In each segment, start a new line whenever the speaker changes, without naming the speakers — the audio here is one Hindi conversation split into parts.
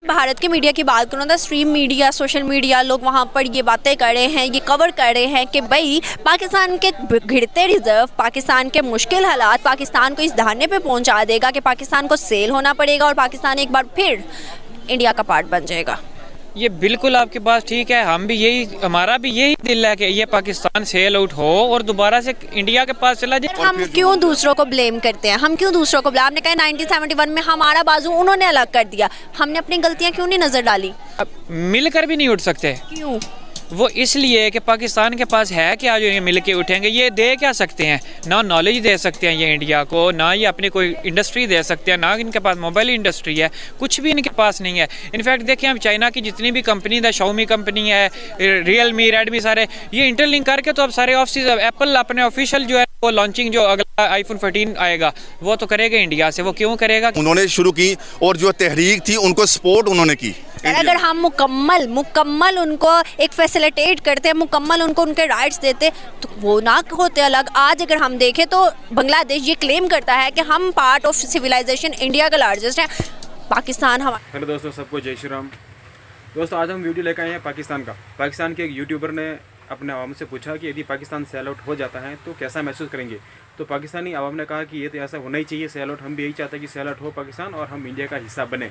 भारत के मीडिया की बात करूँ तो स्ट्रीम मीडिया, सोशल मीडिया, लोग वहाँ पर ये बातें कर रहे हैं, ये कवर कर रहे हैं कि भाई पाकिस्तान के गिरते रिजर्व, पाकिस्तान के मुश्किल हालात पाकिस्तान को इस धारणे पे पहुँचा देगा कि पाकिस्तान को सेल होना पड़ेगा और पाकिस्तान एक बार फिर इंडिया का पार्ट बन जाएगा।
ये बिल्कुल आपकी बात ठीक है। हम भी यही, हमारा भी यही दिल है कि ये पाकिस्तान सेल आउट हो और दोबारा से इंडिया के पास चला जाए।
हम क्यों दूसरों को ब्लेम करते हैं? हम क्यों दूसरों को ब्लेम? आपने कहा 1971 में हमारा बाजू उन्होंने अलग कर दिया, हमने अपनी गलतियां क्यों नहीं नजर डाली?
मिलकर भी नहीं उठ सकते।
क्यों?
वो इसलिए कि पाकिस्तान के पास है क्या जो ये मिल के उठेंगे? ये दे क्या सकते हैं? ना नॉलेज दे सकते हैं ये इंडिया को, ना ये अपनी कोई इंडस्ट्री दे सकते हैं, ना इनके पास मोबाइल इंडस्ट्री है, कुछ भी इनके पास नहीं है। इनफैक्ट देखिए, हम चाइना की जितनी भी कंपनी है, शाओमी कंपनी है, रियलमी, रेडमी, सारे ये इंटरलिंक करके तो अब सारे ऑफिस, एप्पल अपने ऑफिशियल जो है वो लॉन्चिंग जो अगला आईफोन 14 आएगा वो तो करेगा इंडिया से। वो क्यों करेगा?
उन्होंने शुरू की और जो तहरीक थी उनको सपोर्ट उन्होंने की।
अगर हम मुकम्मल उनको एक फैसिलिटेट करते, मुकम्मल उनको उनके राइट्स देते तो वो ना होते अलग। आज अगर हम देखें तो बांग्लादेश ये क्लेम करता है कि हम पार्ट ऑफ सिविलाइजेशन, इंडिया का लार्जेस्ट है, पाकिस्तान हमारा।
हेलो दोस्तों, सबको जय श्री राम। दोस्तों, आज हम वीडियो लेकर आए हैं पाकिस्तान का। पाकिस्तान के एक यूट्यूबर ने अपने आवाम से पूछा कि यदि पाकिस्तान सेल आउट हो जाता है तो कैसा महसूस करेंगे। तो पाकिस्तानी आवाम ने कहा कि ये तो ऐसा होना ही चाहिए, सेल आउट। हम भी यही चाहते हैं कि सेल आउट हो पाकिस्तान और हम इंडिया का हिस्सा बने।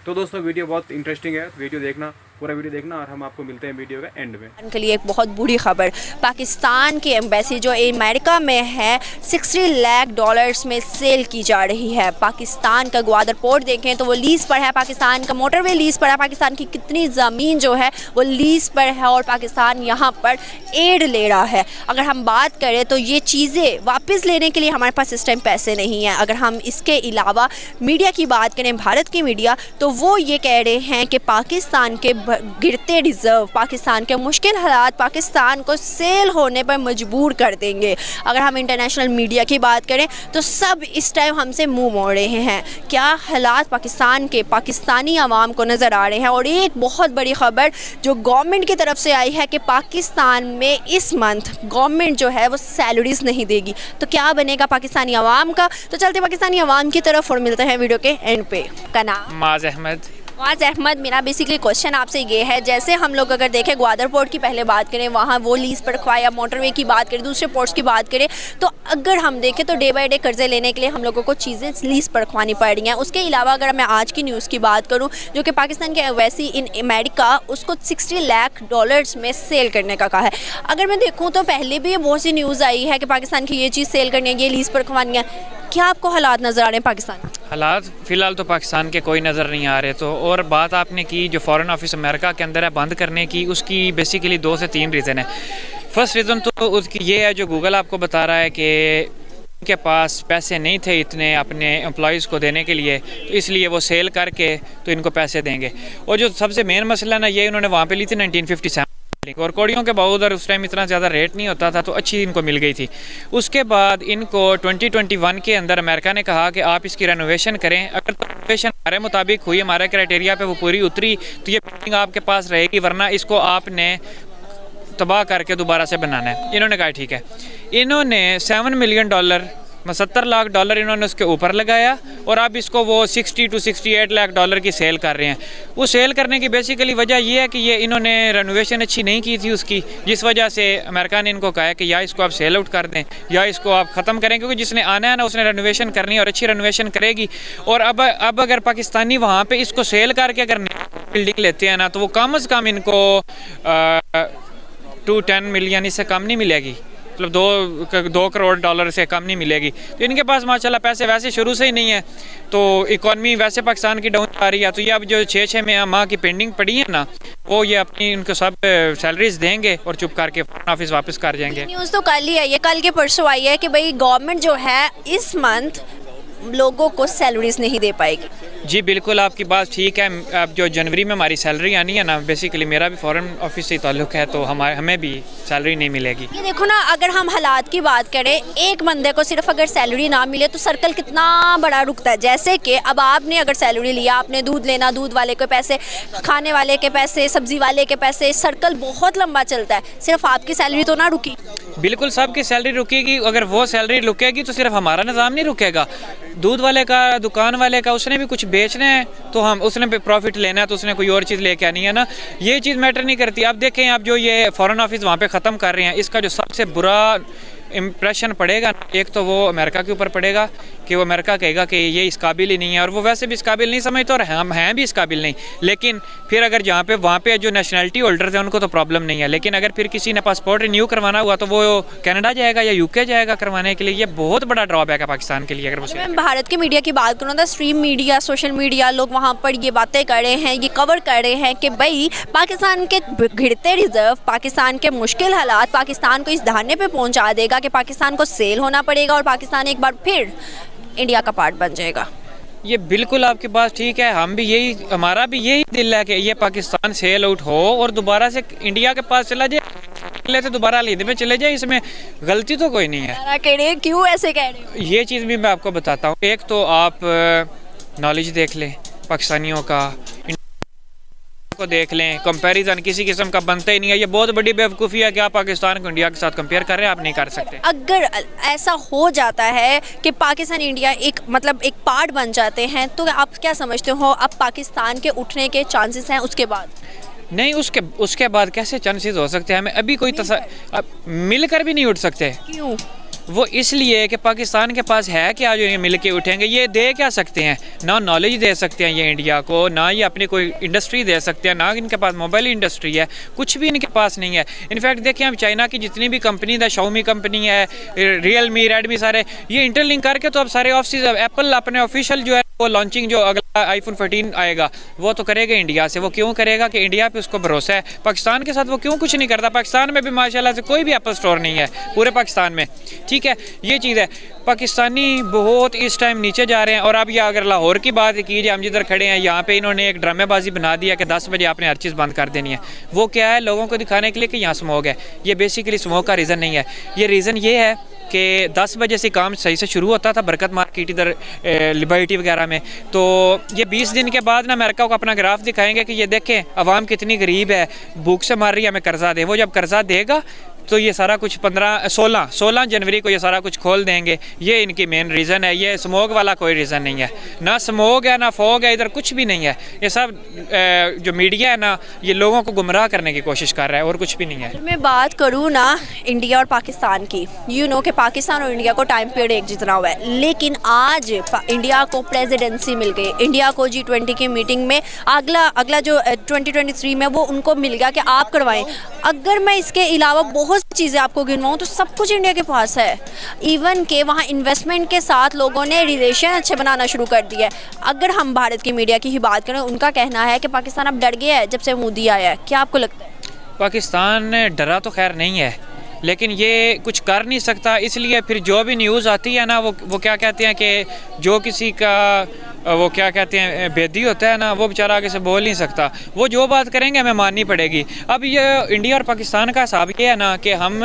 तो दोस्तों, वीडियो बहुत इंटरेस्टिंग है, वीडियो देखना, पूरा वीडियो देखना और हम आपको मिलते हैं वीडियो का एंड में।
के लिए एक बहुत बुरी खबर, पाकिस्तान की एम्बेसी जो अमेरिका में है $60 लाख में सेल की जा रही है। पाकिस्तान का ग्वादर पोर्ट देखें तो वो लीज पर है, पाकिस्तान का मोटरवे लीज पर है, पाकिस्तान की कितनी ज़मीन जो है वो लीज पर है और पाकिस्तान यहाँ पर एड ले रहा है। अगर हम बात करें तो ये चीज़ें वापस लेने के लिए हमारे पास इस टाइम पैसे नहीं हैं। अगर हम इसके अलावा मीडिया की बात करें, भारत की मीडिया, तो वो ये कह रहे हैं कि पाकिस्तान के गिरते रिजर्व, पाकिस्तान के मुश्किल हालात पाकिस्तान को सेल होने पर मजबूर कर देंगे। अगर हम इंटरनेशनल मीडिया की बात करें तो सब इस टाइम हमसे मुंह मोड़ रहे हैं। क्या हालात पाकिस्तान के, पाकिस्तानी आवाम को नज़र आ रहे हैं। और एक बहुत बड़ी खबर जो गवर्नमेंट की तरफ से आई है कि पाकिस्तान में इस मंथ गवर्नमेंट जो है वो सैलरीज नहीं देगी। तो क्या बनेगा पाकिस्तानी आवाम का? तो चलते पाकिस्तानी आवाम की तरफ और मिलते हैं वीडियो के एंड पे। का नाम
माज अहमद।
मुआज़ अहमद। मेरा बेसिकली क्वेश्चन आपसे ये है, जैसे हम लोग अगर देखें ग्वादर पोर्ट की पहले बात करें, वहाँ वो लीज पर रखवाया, मोटरवे की बात करें, दूसरे पोर्ट्स की बात करें, तो अगर हम देखें तो डे बाई डे कर्जे लेने के लिए हम लोगों को चीज़ें लीज पर रखवानी पड़ रही हैं। उसके अलावा अगर मैं आज की न्यूज़ की बात करूँ, जो कि पाकिस्तान के एम्बेसी इन अमेरिका उसको $60 लाख में सेल करने का कहा है। अगर मैं देखूँ तो पहले भी बहुत सी न्यूज़ आई है कि पाकिस्तान की ये चीज़ सेल करनी है, ये लीज पर रखवानी है। क्या आपको हालात नज़र आ रहे हैं पाकिस्तान?
हालात फ़िलहाल तो पाकिस्तान के कोई नज़र नहीं आ रहे। तो और बात आपने की जो फॉरेन ऑफिस अमेरिका के अंदर है बंद करने की, उसकी बेसिकली 2 से 3 रीज़न है। फर्स्ट रीज़न तो उसकी ये है जो गूगल आपको बता रहा है कि उनके पास पैसे नहीं थे इतने अपने एम्प्लॉयज़ को देने के लिए, तो इसलिए वो सेल करके तो इनको पैसे देंगे। और जो सबसे मेन मसला ना, ये उन्होंने वहाँ पे ली थी 1957 और कौड़ियों के बावजूद उस टाइम इतना ज़्यादा रेट नहीं होता था, तो अच्छी इनको मिल गई थी। उसके बाद इनको 2021 के अंदर अमेरिका ने कहा कि आप इसकी रेनोवेशन करें। अगर तो रेनोवेशन हमारे मुताबिक हुई, हमारे क्राइटेरिया पे वो पूरी उतरी, तो ये बिल्डिंग आपके पास रहेगी, वरना इसको आपने तबाह करके दोबारा से बनाना है। इन्होंने कहा ठीक है। इन्होंने $7 मिलियन, $70 लाख इन्होंने उसके ऊपर लगाया और अब इसको वो $60 to $68 लाख की सेल कर रहे हैं। वो सेल करने की बेसिकली वजह ये है कि ये इन्होंने रेनोवेशन अच्छी नहीं की थी उसकी, जिस वजह से अमेरिका ने इनको कहा है कि या इसको आप सेल आउट कर दें या इसको आप ख़त्म करें, क्योंकि जिसने आना है ना उसने रेनोवेशन करनी है और अच्छी रेनोवेशन करेगी। और अब अगर पाकिस्तानी वहाँ पर इसको सेल करके अगर बिल्डिंग लेते हैं ना, तो वो कम अज़ कम इनको 2-10 मिलियन इससे कम नहीं मिलेगी, मतलब $2 करोड़ से कम नहीं मिलेगी। तो इनके पास माशाल्लाह पैसे वैसे शुरू से ही नहीं है, तो इकॉनमी वैसे पाकिस्तान की डाउन आ रही है। तो ये अब जो 6 माह की पेंडिंग पड़ी है ना, वो ये अपनी इनको सब सैलरीज देंगे और चुप करके ऑफिस वापस कर जाएंगे।
न्यूज़ तो कल ही आई है, कल के परसों आई है कि भाई गवर्नमेंट जो है इस मंथ लोगों को सैलरीज नहीं दे पाएगी।
जी बिल्कुल, आपकी बात ठीक है। अब जो जनवरी में हमारी सैलरी आनी है ना, बेसिकली मेरा भी फॉरेन ऑफिस से ताल्लुक़ है, तो हमें भी सैलरी नहीं मिलेगी।
ये देखो ना, अगर हम हालात की बात करें, एक बंदे को सिर्फ अगर सैलरी ना मिले तो सर्कल कितना बड़ा रुकता है। जैसे कि अब आपने अगर सैलरी लिया, आपने दूध लेना, दूध वाले के पैसे, खाने वाले के पैसे, सब्जी वाले के पैसे, सर्कल बहुत लंबा चलता है। सिर्फ आपकी सैलरी तो ना रुकी।
बिल्कुल सबकी सैलरी रुकेगी। अगर वो सैलरी रुकेगी तो सिर्फ हमारा निज़ाम नहीं रुकेगा, दूध वाले का, दुकान वाले का, उसने भी कुछ बेचना है तो हम उसने भी प्रॉफिट लेना है तो उसने कोई और चीज़ लेके आनी है ना, ये चीज़ मैटर नहीं करती। अब देखें आप जो ये फॉरेन ऑफिस वहाँ पे ख़त्म कर रहे हैं, इसका जो सबसे बुरा इम्प्रेशन पड़ेगा, एक तो वो अमेरिका के ऊपर पड़ेगा कि वो अमेरिका कहेगा कि ये इस काबिल ही नहीं है, और वो वैसे भी इस काबिल नहीं समझते और हम हैं भी इस काबिल नहीं। लेकिन फिर अगर जहाँ पे वहाँ पे जो नेशनलिटी होल्डर्स हैं उनको तो प्रॉब्लम नहीं है, लेकिन अगर फिर किसी ने पासपोर्ट रिन्यू करवाना हुआ तो वो कनाडा जाएगा या यूके जाएगा करवाने के लिए। ये बहुत बड़ा ड्रॉबैक है पाकिस्तान के लिए। अगर
मैं भारत के मीडिया की बात करूँ तो स्ट्रीम मीडिया, सोशल मीडिया, लोग वहाँ पर ये बातें कर रहे हैं, ये कवर कर रहे हैं कि भाई पाकिस्तान के घिरते रिजर्व, पाकिस्तान के मुश्किल हालात पाकिस्तान को इस धरने पे पहुँचा देगा कि पाकिस्तान को सेल होना पड़ेगा और पाकिस्तान एक बार फिर इंडिया का पार्ट बन जाएगा।
ये बिल्कुल आपकी बात ठीक है, हम भी यही, हमारा भी यही दिल है कि ये पाकिस्तान सेल आउट हो और दोबारा से इंडिया के पास चला जाए, तो दोबारा लीद में चले जाए, इसमें गलती तो कोई नहीं है।
क्यों ऐसे कह रहे हो?
ये चीज़ भी मैं आपको बताता हूँ। एक तो आप नॉलेज देख लें पाकिस्तानियों का, को देख लें, कंपैरिजन किसी किस्म का बनता ही नहीं है। ये बहुत बड़ी बेवकूफ़ी है कि आप पाकिस्तान को इंडिया के साथ कंपेयर कर रहे हैं, आप नहीं कर सकते।
अगर ऐसा हो जाता है कि पाकिस्तान इंडिया एक मतलब एक पार्ट बन जाते हैं तो आप क्या समझते हो अब पाकिस्तान के उठने के चांसेस हैं उसके बाद?
नहीं, उसके बाद कैसे चांसेस हो सकते हैं? हमें अभी कोई मिलकर भी नहीं उठ सकते।
क्यों?
वो इसलिए कि पाकिस्तान के पास है क्या जो ये मिल के उठेंगे? ये दे क्या सकते हैं? ना नॉलेज दे सकते हैं ये इंडिया को, ना ये अपनी कोई इंडस्ट्री दे सकते हैं, ना इनके पास मोबाइल इंडस्ट्री है, कुछ भी इनके पास नहीं है। इनफैक्ट देखिए हम चाइना की जितनी भी कंपनी है, शाओमी कंपनी है, रियलमी, रेडमी, सारे ये इंटरलिंक करके तो अब सारे ऑफिस, एप्पल अपने ऑफिशियल जो है वो लॉन्चिंग जो अगला आईफोन 14 आएगा वो तो करेगा इंडिया से। वो क्यों करेगा? कि इंडिया पे उसको भरोसा है। पाकिस्तान के साथ वो क्यों कुछ नहीं करता? पाकिस्तान में भी माशाल्लाह से कोई भी एप्पल स्टोर नहीं है पूरे पाकिस्तान में, ठीक है। ये चीज़ है, पाकिस्तानी बहुत इस टाइम नीचे जा रहे हैं। और अब ये अगर लाहौर की बात कीजिए, हम जिधर खड़े हैं यहाँ पे इन्होंने एक ड्रामेबाजी बना दिया कि 10 बजे आपने हर चीज़ बंद कर देनी है। वो क्या है? लोगों को दिखाने के लिए कि यहाँ स्मोक है। ये बेसिकली स्मोक का रीज़न नहीं है। ये रीज़न ये है कि 10 बजे से काम सही से शुरू होता था बरकत मार्केट इधर लिबर्टी वगैरह में, तो ये 20 दिन के बाद ना अमेरिका को अपना ग्राफ दिखाएंगे कि ये देखें अवाम कितनी गरीब है, भूख से मार रही है, हमें कर्जा दे। वो जब कर्जा देगा तो ये सारा कुछ 16 जनवरी को ये सारा कुछ खोल देंगे। ये इनकी मेन रीज़न है। ये स्मोक वाला कोई रीज़न नहीं है, ना स्मोक है ना फॉग है, इधर कुछ भी नहीं है। ये सब जो मीडिया है ना ये लोगों को गुमराह करने की कोशिश कर रहा है और कुछ भी नहीं है।
मैं बात करूँ ना इंडिया और पाकिस्तान की, कि पाकिस्तान और इंडिया को टाइम पीरियड एक जितना हुआ है, लेकिन आज इंडिया को प्रेसिडेंसी मिल गई। इंडिया को G20 की मीटिंग में अगला जो 2023 में वो उनको मिल गया कि आप करवाएं। अगर मैं इसके अलावा बहुत चीज़ें आपको गिनवाऊँ तो सब कुछ इंडिया के पास है। इवन के वहाँ इन्वेस्टमेंट के साथ लोगों ने रिलेशन अच्छे बनाना शुरू कर दिया है। अगर हम भारत की मीडिया की ही बात करें, उनका कहना है कि पाकिस्तान अब डर गया है जब से मोदी आया है। क्या आपको लगता है?
पाकिस्तान डरा तो खैर नहीं है, लेकिन ये कुछ कर नहीं सकता। इसलिए फिर जो भी न्यूज़ आती है ना वो क्या कहते हैं कि जो किसी का वो क्या कहते हैं बेदी होता है ना, वो बेचारा आगे से बोल नहीं सकता। वो जो बात करेंगे हमें माननी पड़ेगी। अब ये इंडिया और पाकिस्तान का हिसाब ये है ना कि हम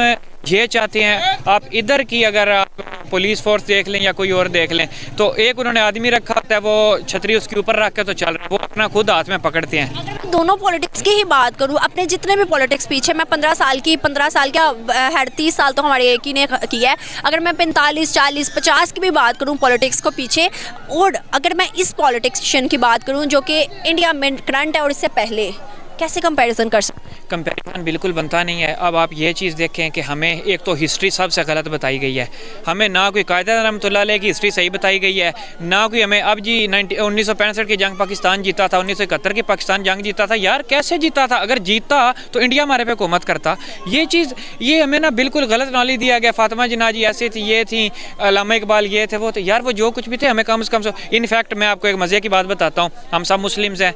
ये चाहते हैं, आप इधर की अगर आप पुलिस फोर्स देख लें या कोई और देख लें तो एक उन्होंने आदमी रखा होता है, वो छतरी उसके ऊपर रख के तो चल रहा है, वो अपना खुद हाथ में पकड़ते हैं।
अगर मैं दोनों पॉलिटिक्स की ही बात करूं, अपने जितने भी पॉलिटिक्स पीछे, मैं 15 साल का है, 30 साल तो हमारे एक ही ने किया है। अगर मैं 45, 40, 50 की भी बात करूं पॉलिटिक्स को पीछे, और अगर मैं इस पॉलिटिशियन की बात करूं जो कि इंडिया में करंट है और इससे पहले, कैसे कंपैरिजन कर सकते?
कंपैरिजन बिल्कुल बनता नहीं है। अब आप ये चीज़ देखें कि हमें एक तो हिस्ट्री सबसे गलत बताई गई है। हमें ना कोई कायदा रहमतुल्लाह अलैह की हिस्ट्री सही बताई गई है, ना कोई हमें अब जी 1965 की जंग पाकिस्तान जीता था, 1971 की पाकिस्तान जंग जीता था। यार कैसे जीता था? अगर जीता तो इंडिया हमारे पे हुकूमत करता। ये हमें ना बिल्कुल गलत नॉलेज दिया गया। फातिमा जिन्ना ऐसे थी, ये थी, अल्लामा इकबाल ये थे, वो थे। यार वो जो कुछ भी थे हमें कम से कम। इनफैक्ट मैं आपको एक मज़े की बात बताता हूँ, हम सब मुस्लिम्स हैं,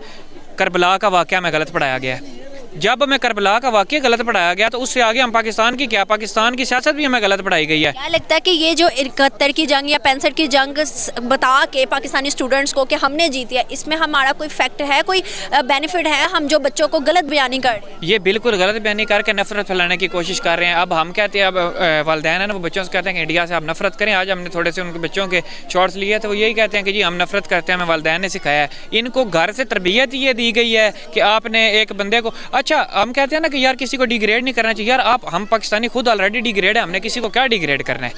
करबला का वाक़या हमें गलत पढ़ाया गया है। जब हमें करबला का वाक़या गलत पढ़ाया गया तो उससे आगे हम पाकिस्तान की पाकिस्तान की सियासत भी हमें गलत पढ़ाई गई है।
क्या लगता है कि ये जो 71 की जंग या 65 की जंग बता के पाकिस्तानी स्टूडेंट्स को कि हमने जीती है, इसमें हमारा कोई फैक्ट है, कोई बेनिफिट है? हम जो बच्चों को गलत बयानी कर रहे हैं,
ये बिल्कुल गलत बयानी करके नफरत फैलाने की कोशिश कर रहे हैं। अब हम कहते हैं, अब वालिदैन है ना, वो बच्चों से कहते हैं कि इंडिया से आप नफरत करें। आज हमने थोड़े से उनके बच्चों के शॉर्ट्स लिए तो वो यही कहते हैं कि जी हम नफरत करते हैं, हमें वालिदैन ने सिखाया है। इनको घर से तरबियत ये दी गई है कि आपने एक बंदे को, अच्छा हम कहते हैं ना कि यार किसी को डिग्रेड नहीं करना चाहिए, यार आप हम पाकिस्तानी खुद ऑलरेडी डिग्रेड है, हमने किसी को क्या डिग्रेड करना है।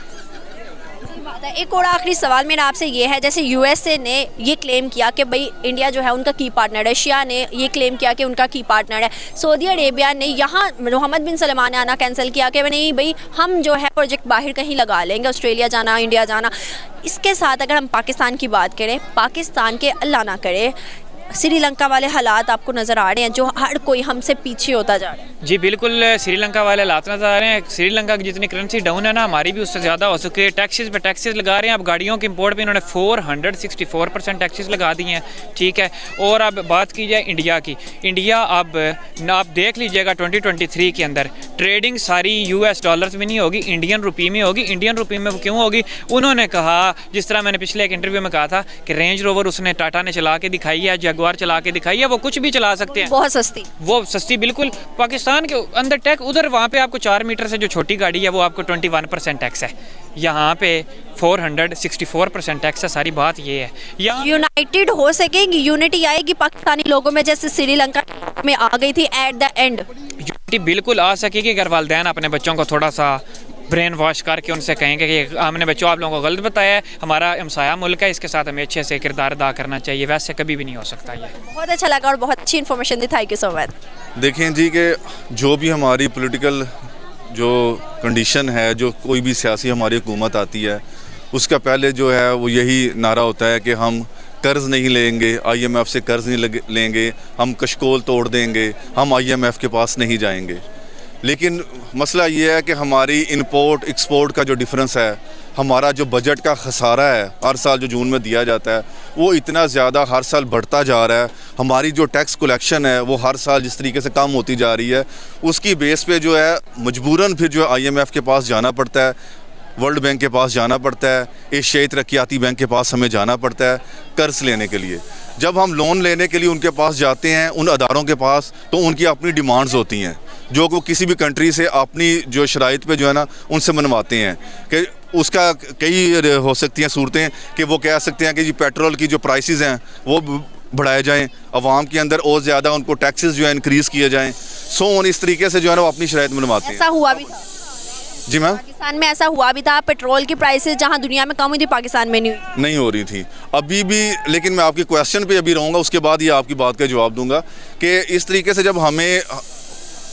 एक और आखिरी सवाल मेरा आपसे ये है, जैसे यूएसए ने ये क्लेम किया कि भाई इंडिया जो है उनका की पार्टनर है, रशिया ने ये क्लेम किया कि उनका की पार्टनर है, सऊदी अरेबिया ने यहाँ मोहम्मद बिन सलमान ने आना कैंसिल किया कि नहीं भाई हम जो है प्रोजेक्ट बाहर कहीं लगा लेंगे, ऑस्ट्रेलिया जाना, इंडिया जाना। इसके साथ अगर हम पाकिस्तान की बात करें, पाकिस्तान के अल्लाह ना करे श्रीलंका वाले हालात आपको नज़र आ रहे हैं, जो हर कोई हमसे पीछे होता जा रहा है।
जी बिल्कुल, श्रीलंका वाले हालात नज़र आ रहे हैं। श्रीलंका की जितनी करेंसी डाउन है ना, हमारी भी उससे ज़्यादा हो सके। टैक्सेस पे टैक्सेस लगा रहे हैं, अब गाड़ियों के इंपोर्ट पे इन्होंने 464% टैक्सेस लगा दिए हैं, ठीक है। और अब बात की जाए इंडिया की, इंडिया अब आप देख लीजिएगा 2023 के अंदर ट्रेडिंग सारी US डॉलर्स में नहीं होगी, इंडियन रुपये में होगी। इंडियन रुपये में क्यों होगी? उन्होंने कहा, जिस तरह मैंने पिछले एक इंटरव्यू में कहा था कि रेंज रोवर उसने टाटा ने चला के दिखाई है, जगुआर चला के दिखाई है, वो कुछ भी चला सकते हैं,
बहुत सस्ती,
वो सस्ती बिल्कुल। पाकिस्तान के अंदर टैक्स, उधर वहाँ पे आपको 4 मीटर से जो छोटी गाड़ी है वो आपको 21% टैक्स है, यहाँ पे 464% टैक्स है। सारी बात ये है, यहाँ
यूनाइटेड हो सकेगी, यूनिटी आएगी पाकिस्तानी लोगों में जैसे श्रीलंका में आ गई थी एट द एंड।
यूनिटी बिल्कुल आ सकेगी अगर वालिदैन अपने बच्चों को थोड़ा सा ब्रेन वॉश करके उनसे कहेंगे कि हमने बच्चों आप लोगों को गलत बताया है, हमारा हमसाया मुल्क है, इसके साथ हमें अच्छे से किरदार अदा करना चाहिए। वैसे कभी भी नहीं हो सकता ये।
बहुत अच्छा लगा और बहुत अच्छी information the, thank you so much.
देखें जी कि जो भी हमारी पॉलिटिकल जो कंडीशन है, जो कोई भी सियासी हमारी हुकूमत आती है, उसका पहले जो है वो यही नारा होता है कि हम कर्ज़ नहीं लेंगे, IMF से कर्ज़ नहीं लेंगे, हम कशकोल तोड़ देंगे, हम IMF के पास नहीं जाएंगे। लेकिन मसला ये है कि हमारी इंपोर्ट एक्सपोर्ट का जो डिफरेंस है, हमारा जो बजट का खसारा है हर साल जो जून में दिया जाता है, वो इतना ज़्यादा हर साल बढ़ता जा रहा है। हमारी जो टैक्स कलेक्शन है वो हर साल जिस तरीके से कम होती जा रही है, उसकी बेस पे जो है मजबूरन फिर जो है IMF के पास जाना पड़ता है, वर्ल्ड बैंक के पास जाना पड़ता है, एशियाई तरक्याती बैंक के पास हमें जाना पड़ता है कर्ज़ लेने के लिए। जब हम लोन लेने के लिए उनके पास जाते हैं, उन अदारों के पास, तो उनकी अपनी डिमांड्स होती हैं जो को किसी भी कंट्री से अपनी जो शराइत पे जो है ना उनसे मनवाते हैं। कि उसका कई हो सकती हैं सूरतें कि वो कह सकते हैं कि जी पेट्रोल की जो प्राइसेस हैं वो बढ़ाए जाएं, अवाम के अंदर और ज़्यादा उनको टैक्सेस जो है इंक्रीज़ किए जाएं, इस तरीके से जो है ना वो अपनी शराइत मनवाते हैं।
ऐसा हुआ भी था
जी मैम,
पाकिस्तान में, ऐसा हुआ भी था। पेट्रोल की प्राइसेस जहां दुनिया में कम हुई थी, पाकिस्तान में नहीं
हो रही थी अभी भी। लेकिन मैं आपके क्वेश्चन पे अभी रहूँगा, उसके बाद ये आपकी बात का जवाब दूंगा कि इस तरीके से जब हमें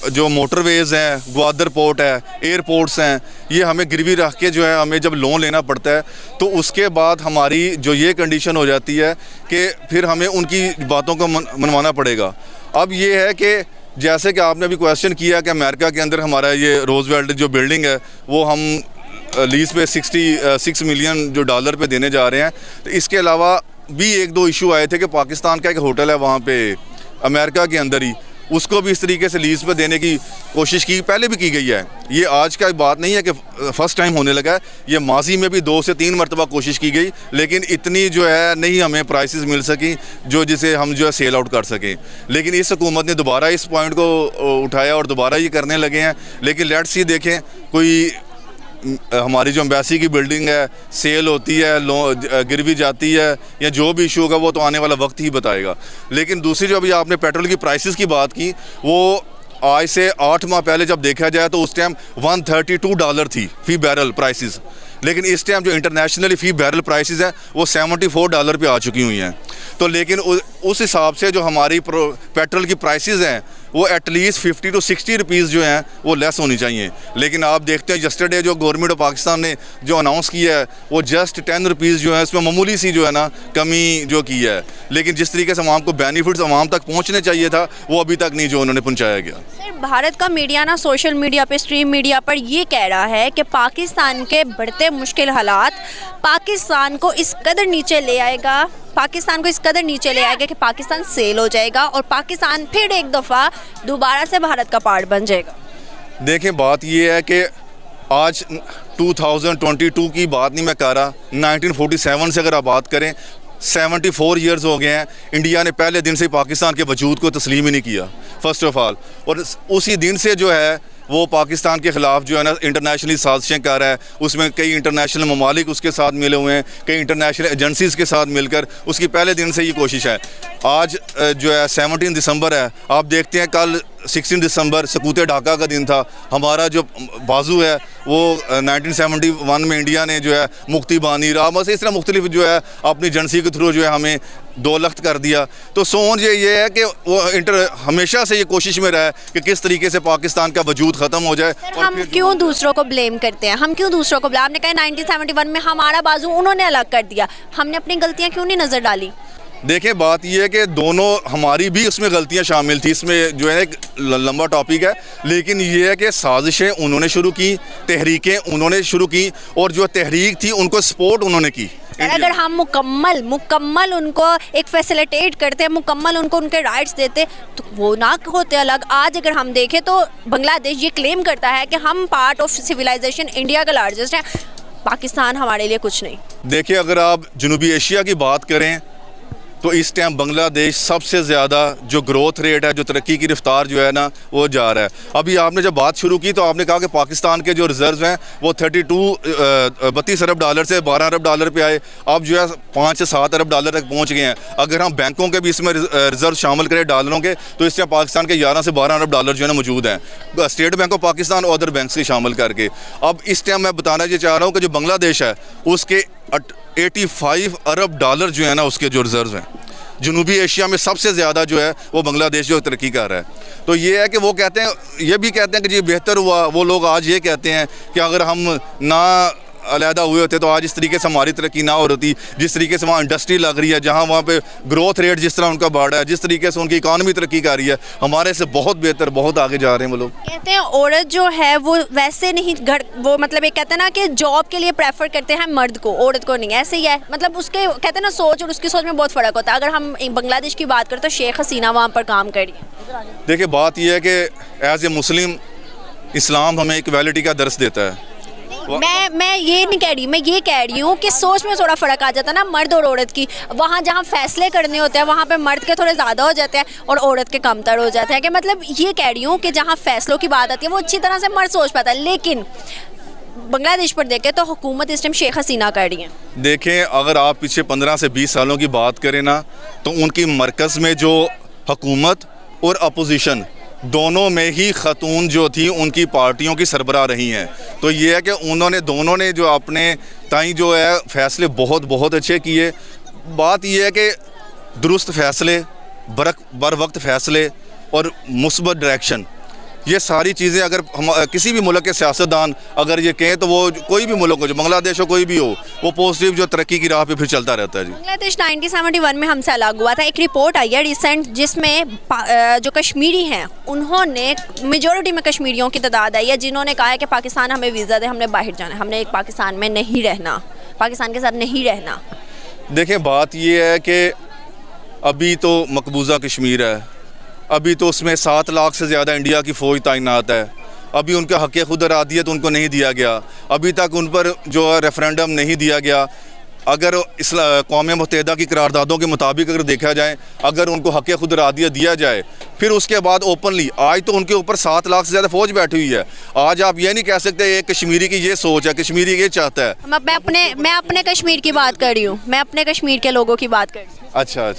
जो मोटरवेज़ हैं, ग्वादर पोर्ट है, एयरपोर्ट्स हैं, ये हमें गिरवी रख के जो है हमें जब लोन लेना पड़ता है, तो उसके बाद हमारी जो ये कंडीशन हो जाती है कि फिर हमें उनकी बातों को मनवाना पड़ेगा। अब ये है कि जैसे कि आपने अभी क्वेश्चन किया कि अमेरिका के अंदर हमारा ये रोजवेल्ट जो बिल्डिंग है वो हम लीज़ पे 66 मिलियन जो डॉलर पे देने जा रहे हैं। तो इसके अलावा भी एक दो इशू आए थे कि पाकिस्तान का एक होटल है वहाँ पे अमेरिका के अंदर ही, उसको भी इस तरीके से लीज़ पे देने की कोशिश की, पहले भी की गई है। ये आज का बात नहीं है कि फ़र्स्ट टाइम होने लगा है, ये माजी में भी 2 से 3 मरतबा कोशिश की गई, लेकिन इतनी जो है नहीं हमें प्राइसेस मिल सकी जो जिसे हम जो है सेल आउट कर सकें। लेकिन इस हुकूमत ने दोबारा इस पॉइंट को उठाया और दोबारा ये करने लगे हैं। लेकिन लेट्स सी देखें, कोई हमारी जो एम्बेसी की बिल्डिंग है सेल होती है, गिरवी जाती है, या जो भी इशू होगा वो तो आने वाला वक्त ही बताएगा। लेकिन दूसरी जो अभी आपने पेट्रोल की प्राइसेस की बात की, वो आज से 8 माह पहले जब देखा जाए तो उस टाइम $132 थी फ़ी बैरल प्राइसेस, लेकिन इस टाइम जो इंटरनेशनली फ़ी बैरल प्राइसेस हैं वो $74 पे आ चुकी हुई हैं। तो लेकिन उस हिसाब से जो हमारी पेट्रोल की प्राइसेस हैं वो एटलीस्ट 50 to 60 रुपीज़ जो हैं वो लेस होनी चाहिए। लेकिन आप देखते हैं यस्टरडे जो गवर्नमेंट ऑफ पाकिस्तान ने जो अनाउंस किया है वो जस्ट 10 रुपीज़ जो है इसमें मामूली सी जो है ना कमी जो की है। लेकिन जिस तरीके से आवाम को बेनिफिट्स आवाम तक पहुँचने चाहिए था वो अभी तक नहीं जो उन्होंने पहुँचाया गया।
सर, भारत का मीडिया ना सोशल मीडिया पे, स्ट्रीम मीडिया पर ये कह रहा है कि पाकिस्तान के बढ़ते मुश्किल हालात पाकिस्तान को इस कदर नीचे ले आएगा, कि पाकिस्तान सेल हो जाएगा और पाकिस्तान फिर एक दफ़ा दोबारा से भारत का पार्ट बन जाएगा।
देखें, बात ये है कि आज 2022 की बात नहीं मैं कर रहा, 1947 से अगर आप बात करें 74 ईयर्स हो गए हैं। इंडिया ने पहले दिन से ही पाकिस्तान के वजूद को तस्लीम ही नहीं किया फर्स्ट ऑफ ऑल, और उसी दिन से जो है वो पाकिस्तान के ख़िलाफ़ जो है ना इंटरनेशनली साजिशें कर रहा है। उसमें कई इंटरनेशनल ममालिक उसके साथ मिले हुए हैं, कई इंटरनेशनल एजेंसीज़ के साथ मिलकर उसकी पहले दिन से ये कोशिश है। आज जो है 17 दिसंबर है, आप देखते हैं कल 16 दिसंबर सकूत ढाका का दिन था। हमारा जो बाजू है वो 1971 में इंडिया ने जो है मुक्ति बानी राम से इस तरह मुख्तलिफ जो है अपनी एजेंसी के थ्रू जो है हमें दौलत कर दिया। तो सोच ये है कि वो हमेशा से ये कोशिश में रहा है कि किस तरीके से पाकिस्तान का वजूद ख़त्म हो जाए। और
हम क्यों दूसरों को ब्लेम करते हैं? हम क्यों दूसरों को ब्लेम? आपने कहा 1971 में हमारा बाजू उन्होंने अलग कर दिया, हमने अपनी गलतियाँ क्यों नहीं नज़र डाली?
देखें, बात यह है कि दोनों हमारी भी उसमें गलतियां शामिल थी। इसमें जो है एक लंबा टॉपिक है, लेकिन ये है कि साजिशें उन्होंने शुरू की, तहरीकें उन्होंने शुरू की, और जो तहरीक थी उनको सपोर्ट उन्होंने की।
अगर हम मुकम्मल उनको एक फैसिलिटेट करते, मुकम्मल उनको उनके राइट्स देते तो वो ना होते अलग। आज अगर हम देखें तो बांग्लादेश ये क्लेम करता है कि हम पार्ट ऑफ सिविलाइजेशन इंडिया का लार्जेस्ट है, पाकिस्तान हमारे लिए कुछ नहीं।
देखिए, अगर आप जनूबी एशिया की बात करें तो इस टाइम बांग्लादेश सबसे ज़्यादा जो ग्रोथ रेट है, जो तरक्की की रफ्तार जो है ना वो जा रहा है। अभी आपने जब बात शुरू की तो आपने कहा कि पाकिस्तान के जो रिजर्व हैं वो 32 अरब डॉलर से 12 अरब डॉलर पे आए, अब जो है 5 से 7 अरब डॉलर तक पहुंच गए हैं। अगर हम बैंकों के भी इसमें रिजर्व शामिल करें डॉलरों के तो इस टाइम पाकिस्तान के 11 से 12 अरब डॉलर जो है ना मौजूद हैं, स्टेट बैंक ऑफ पाकिस्तान और अदर बैंक से शामिल करके। अब इस टाइम मैं बताना ये चाह रहा हूँ कि जो बांग्लादेश है उसके 85 अरब डॉलर जो है ना उसके जो रिजर्व हैं, जनूबी एशिया में सबसे ज़्यादा जो है वो बांग्लादेश जो तरक्की कर रहा है। तो ये है कि वो कहते हैं, ये भी कहते हैं कि जी बेहतर हुआ। वो लोग आज ये कहते हैं कि अगर हम ना अलहदा हुए होते तो आज इस तरीके से हमारी तरक्की ना हो रही। जिस तरीके से वहाँ इंडस्ट्री लग रही है, जहाँ वहाँ पे ग्रोथ रेट जिस तरह उनका बढ़ा है, जिस तरीके से उनकी इकानमी तरक्की कर रही है, हमारे से बहुत बेहतर, बहुत आगे जा रहे हैं वो लोग।
कहते हैं औरत जो है वो वैसे नहीं घर, वो मतलब एक कहते हैं ना कि जॉब के लिए प्रेफर करते हैं मर्द को, औरत को नहीं। ऐसे ही है, मतलब उसके कहते हैं ना सोच और उसकी सोच में बहुत फ़र्क होता है। अगर हम बांग्लादेश की बात करें तो शेख हसीना वहाँ पर काम कर रही है।
देखिए, बात यह है कि एज ए मुस्लिम इस्लाम हमें इक्वालिटी का दर्स देता है।
मैं ये नहीं कह रही, मैं ये कह रही हूँ कि सोच में थोड़ा फ़र्क आ जाता है ना मर्द और औरत की। वहाँ जहाँ फैसले करने होते हैं वहाँ पे मर्द के थोड़े ज़्यादा हो जाते हैं और औरत के कमतर हो जाते हैं। कि मतलब ये कह रही हूँ कि जहाँ फैसलों की बात आती है वो अच्छी तरह से मर्द सोच पाता है। लेकिन बांग्लादेश पर देखें तो हुकूमत इस टाइम शेख हसीना कर रही है।
देखें, अगर आप पीछे 15 से 20 सालों की बात करें ना तो उनकी मरकज़ में जो हुकूमत और अपोजिशन दोनों में ही ख़तून जो थी उनकी पार्टियों की सरबराह रही हैं। तो ये है कि उन्होंने दोनों ने जो अपने ताई जो है फ़ैसले बहुत अच्छे किए। बात यह है कि दुरुस्त फ़ैसले, बर वक्त फ़ैसले और मुस्बत डायरेक्शन, ये सारी चीज़ें अगर हम किसी भी मुल्क के सियासतदान अगर ये कहें तो वो कोई भी मुल्क हो, जो बांग्लादेश हो कोई भी हो, वो पॉजिटिव जो तरक्की की राह पे फिर चलता रहता है। जी,
बांग्लादेश 1971 में हमसे अलग हुआ था। एक रिपोर्ट आई है रिसेंट जिसमें जो कश्मीरी हैं उन्होंने, मेजॉरिटी में कश्मीरियों की तादाद आई है जिन्होंने कहा है कि पाकिस्तान हमें वीज़ा दे, हमने बाहर जाना है, हमने एक पाकिस्तान में नहीं रहना, पाकिस्तान के साथ नहीं रहना।
देखें, बात ये है कि अभी तो मकबूजा कश्मीर है, अभी तो उसमें 7 लाख से ज़्यादा इंडिया की फ़ौज तैनात है। अभी उनका हक़ खुद अरादियत उनको नहीं दिया गया, अभी तक उन पर जो रेफरेंडम नहीं दिया गया। अगर इस कौम मुत्तहिदा की करारदादों के मुताबिक अगर देखा जाए, अगर उनको हक़ खुद अरादियत दिया जाए, फिर उसके बाद ओपनली, आज तो उनके ऊपर 7 लाख से ज़्यादा फ़ौज बैठी हुई है। आज आप ये नहीं कह सकते एक कश्मीरी की ये सोच है, कश्मीरी ये चाहता है।
मैं अपने कश्मीर की बात कर रही हूँ, मैं अपने कश्मीर के लोगों की बात कर रही हूँ।
अच्छा,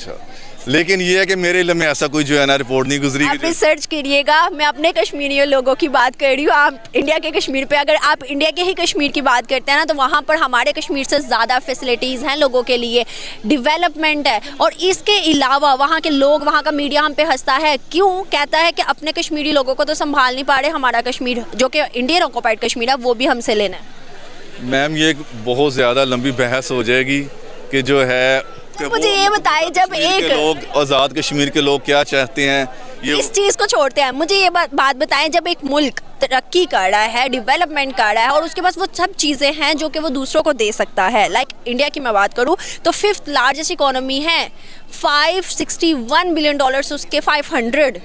लेकिन ये है कि मेरे इल्म में ऐसा कोई जो है ना रिपोर्ट नहीं गुजरी।
आप रिसर्च करिएगा, मैं अपने कश्मीरी लोगों की बात कर रही हूँ। आप इंडिया के कश्मीर पे, अगर आप इंडिया के ही कश्मीर की बात करते हैं ना तो वहाँ पर हमारे कश्मीर से ज़्यादा फैसिलिटीज़ हैं लोगों के लिए, डेवलपमेंट है। और इसके अलावा वहाँ के लोग, वहाँ का मीडिया हम पे हंसता है, क्यों कहता है कि अपने कश्मीरी लोगों को तो संभाल नहीं पा रहे, हमारा कश्मीर जो कि इंडियन ऑक्यूपाइड कश्मीर है वो भी हमसे लेना है।
मैम, ये बहुत ज़्यादा लंबी बहस हो जाएगी कि जो है
मुझे ये बताइए, जब एक
लोग आज़ाद कश्मीर के लोग क्या चाहते हैं, ये
इस चीज़ को छोड़ते हैं, मुझे ये बात बताएं, जब एक मुल्क तरक्की कर रहा है, डेवलपमेंट कर रहा है और उसके पास वो सब चीज़ें हैं जो कि वो दूसरों को दे सकता है, लाइक इंडिया की मैं बात करूं तो 5th लार्जेस्ट इकोनॉमी है, $561 बिलियन उसके 500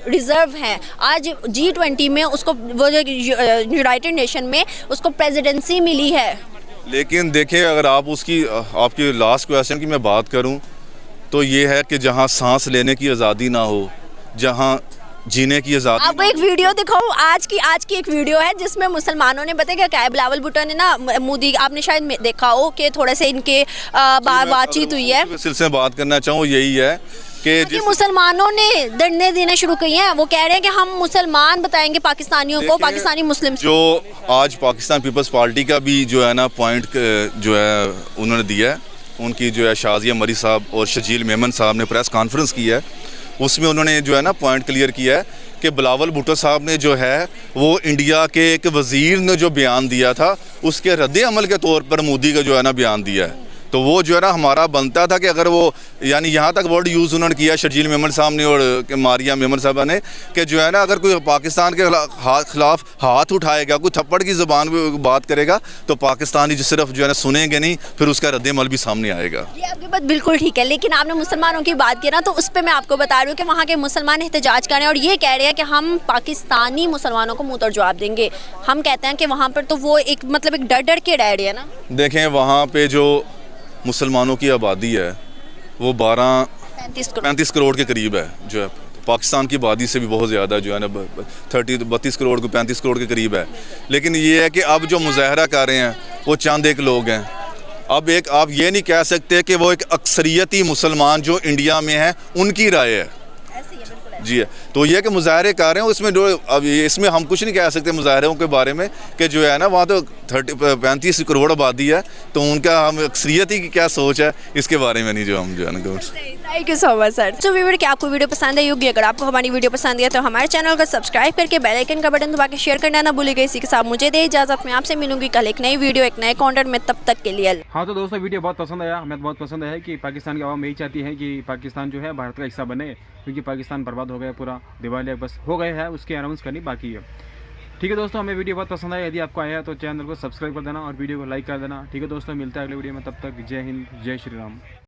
रिजर्व हैं। आज G20 में उसको, वो जो यूनाइटेड नेशन में उसको प्रेसिडेंसी मिली है।
लेकिन देखें, अगर आप उसकी आपकी लास्ट क्वेश्चन की मैं बात करूं तो ये है कि जहां सांस लेने की आज़ादी ना हो, जहां जीने की आज़ादी।
आपको एक वीडियो दिखाऊं, आज की एक वीडियो है जिसमें मुसलमानों ने बताया क्या है, बिलावल भुट्टो ने ना मोदी, आपने शायद देखा हो कि थोड़े से इनके बातचीत हुई है।
सिलसिले में बात करना चाहूँ यही है कि
मुसलमानों ने डंडे देना शुरू किए हैं। वो कह रहे हैं कि हम मुसलमान बताएंगे पाकिस्तानियों को, पाकिस्तानी मुस्लिम।
जो आज पाकिस्तान पीपल्स पार्टी का भी जो है ना पॉइंट जो है उन्होंने दिया है, उनकी जो है शाजिया मरी साहब और शजील मेमन साहब ने प्रेस कॉन्फ्रेंस की है, उसमें उन्होंने जो है ना पॉइंट क्लियर किया है कि बिलावल भुट्टो साहब ने जो है वो इंडिया के एक वज़ीर ने जो बयान दिया था उसके रद्द अमल के तौर पर मोदी का जो है ना बयान दिया है। तो वो जो है ना हमारा बनता था कि अगर वो यानी यहाँ तक वर्ड यूज़ उन्होंने किया शर्जील मेमन साहब ने और मारिया मेमन साहबा ने कि जो है ना अगर कोई पाकिस्तान के खिलाफ हाथ उठाएगा, कोई थप्पड़ की ज़बान में बात करेगा तो पाकिस्तानी सिर्फ जो है ना सुनेंगे नहीं, फिर उसका रद्द अमल भी सामने आएगा।
ये आपकी बात बिल्कुल ठीक है, लेकिन आपने मुसलमानों की बात की ना, तो उस पर मैं आपको बता रही हूँ कि वहाँ के मुसलमान एहतजाज कर रहे हैं और ये कह रहे हैं कि हम पाकिस्तानी मुसलमानों को मुँह तोड़ जवाब देंगे। हम कहते हैं कि वहाँ पर तो वो एक मतलब एक डर डर के रह रही है ना।
देखें वहाँ पर जो मुसलमानों की आबादी है वो 35 करोड़ के करीब है, जो है पाकिस्तान की आबादी से भी बहुत ज़्यादा जो है ना 32 करोड़ को 35 करोड़ के करीब है। लेकिन ये है कि अब जो मुजाहरा कर रहे हैं वो चंद एक लोग हैं। अब एक आप ये नहीं कह सकते कि वो एक अक्सरियती मुसलमान जो इंडिया में है उनकी राय है। जी है, तो ये कि मुजाहरे कर रहे हैं उसमें अब इसमें हम कुछ नहीं कह सकते मुजाहरों के बारे में कि जो है ना वहाँ तो 35 करोड़ आबादी है, तो उनका हम अक्सरियती की क्या सोच है इसके बारे में नहीं जो हम जो है ना।
Thank you so much sir. तो व्यूअर क्या आपको वीडियो पसंद है होगी? अगर आपको हमारी वीडियो पसंद है तो हमारे चैनल को सब्सक्राइब करके बेल आइकन का बटन दबा के शेयर करना ना भूलिएगा। इसी के साथ मुझे दे इजाज़त, मैं आपसे मिलूंगी कल एक नई वीडियो एक नए कंटेंट में, तब तक के लिए।
हाँ तो दोस्तों वीडियो बहुत पसंद आया, हमें बहुत पसंद है कि पाकिस्तान की आवाम यही चाहती है कि पाकिस्तान जो है भारत का हिस्सा बने, क्योंकि पाकिस्तान बर्बाद हो गया, पूरा दिवालिया बस हो गए है, उसकी अनाउंस करनी बाकी है। ठीक है दोस्तों, हमें वीडियो बहुत पसंद आया, यदि आपको आया तो चैनल को सब्सक्राइब कर देना और वीडियो को लाइक कर देना। ठीक है दोस्तों, मिलता है अगले वीडियो में, तब तक जय हिंद जय श्री राम।